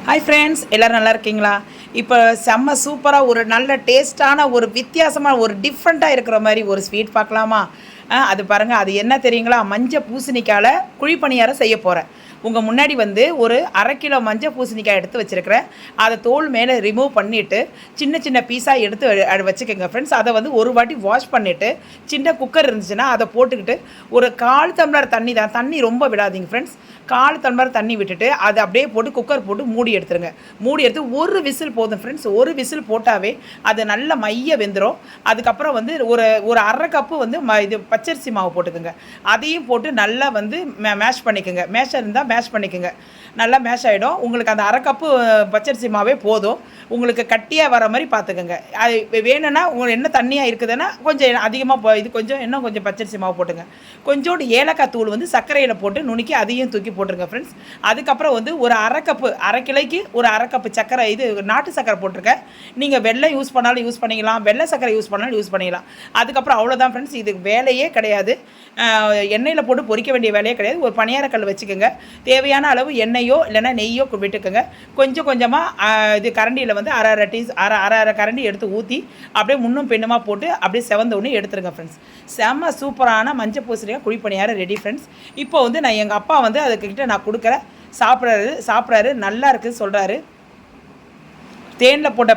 Hi friends, எல்லோரும் நல்லா இருக்கீங்களா? இப்போ செம்ம சூப்பராக ஒரு நல்ல டேஸ்ட்டான ஒரு வித்தியாசமாக ஒரு டிஃப்ரெண்ட்டாக இருக்கிற மாதிரி ஒரு ஸ்வீட் பார்க்கலாமா? அது பாருங்கள், அது என்ன தெரியுங்களா? மஞ்சள் பூசணிக்காயில் குழிப்பணியாரம் செய்ய போகிறேன். உங்கள் முன்னாடி வந்து ஒரு 1/2 கிலோ மஞ்சள் பூசணிக்காய் எடுத்து வச்சுருக்கிறேன். அதை தோல் மேலே ரிமூவ் பண்ணிவிட்டு சின்ன சின்ன பீஸாக எடுத்து வச்சுக்கோங்க ஃப்ரெண்ட்ஸ். அதை வந்து ஒரு வாட்டி வாஷ் பண்ணிவிட்டு சின்ன குக்கர் இருந்துச்சுன்னா அதை போட்டுக்கிட்டு ஒரு 1/4 டம்ளர் தண்ணி தான், தண்ணி ரொம்ப விடாதீங்க ஃப்ரெண்ட்ஸ். 1/4 டம்ளர் தண்ணி விட்டுட்டு அதை அப்படியே போட்டு குக்கர் போட்டு மூடி எடுத்துருங்க. மூடி எடுத்து ஒரு விசில் போதும் ஃப்ரெண்ட்ஸ். ஒரு விசில் போட்டாவே அது நல்ல மைய வெந்துடும். அதுக்கப்புறம் வந்து ஒரு ஒரு 1/2 கப்பு வந்து இது பச்சரிசி மாவு போட்டுக்கோங்க. அதையும் போட்டு நல்லா வந்து மேஷ் பண்ணிக்கோங்க. மேஷர் இருந்தால் மேஷ் பண்ணிக்கோங்க. நல்லா மேஷ் ஆகிடும். உங்களுக்கு அந்த 1/2 கப்பு பச்சரிசி மாவே போதும். உங்களுக்கு கட்டியாக வர மாதிரி பார்த்துக்கோங்க. அது வேணும்னா உங்களுக்கு என்ன தண்ணியாக இருக்குதுன்னா கொஞ்சம் அதிகமாக இது கொஞ்சம் இன்னும் கொஞ்சம் பச்சரிசி மாவு போட்டுங்க. கொஞ்சோண்டு ஏலக்காய் தூள் வந்து சர்க்கரையில் போட்டு நுணுக்கி அதையும் தூக்கி போட்டுருங்க ஃப்ரெண்ட்ஸ். அதுக்கப்புறம் வந்து ஒரு 1/2 கப்பு 1/2 கிலோக்கு ஒரு 1/2 கப்பு சர்க்கரை, இது நாட்டு சர்க்கரை போட்டிருக்கேன். நீங்கள் வெள்ளம் யூஸ் பண்ணாலும் யூஸ் பண்ணிக்கலாம், வெள்ளை சர்க்கரை யூஸ் பண்ணாலும் யூஸ் பண்ணிக்கலாம். அதுக்கப்புறம் அவ்வளோதான் ஃப்ரெண்ட்ஸ். இதுக்கு வேலையே கிடையாது. எண்ணெயில் போட்டு பொரிக்க வேண்டிய வேலையே கிடையாது. ஒரு பணியாரக்கல் வச்சுக்கோங்க. தேவையான அளவு எண்ணெயோ இல்லைன்னா நெய்யோ விட்டுக்கோங்க. கொஞ்சம் கொஞ்சமாக இது கரண்டியில் வந்து அரை கரண்டி எடுத்து ஊற்றி அப்படியே முன்னும் பெண்ணுமா போட்டு அப்படியே செவந்த உடனே எடுத்துருங்க ஃப்ரெண்ட்ஸ். செம்ம சூப்பரான மஞ்சள் பூசணிக்காய் குழிப்பணியாரம் ரெடி ஃப்ரெண்ட்ஸ். இப்போ வந்து நான் எங்கள் அப்பா வந்து அதுக்கிட்ட நான் கொடுக்குறேன். சாப்பிட்றாரு நல்லா இருக்குது சொல்கிறாரு. தேனில் போட்ட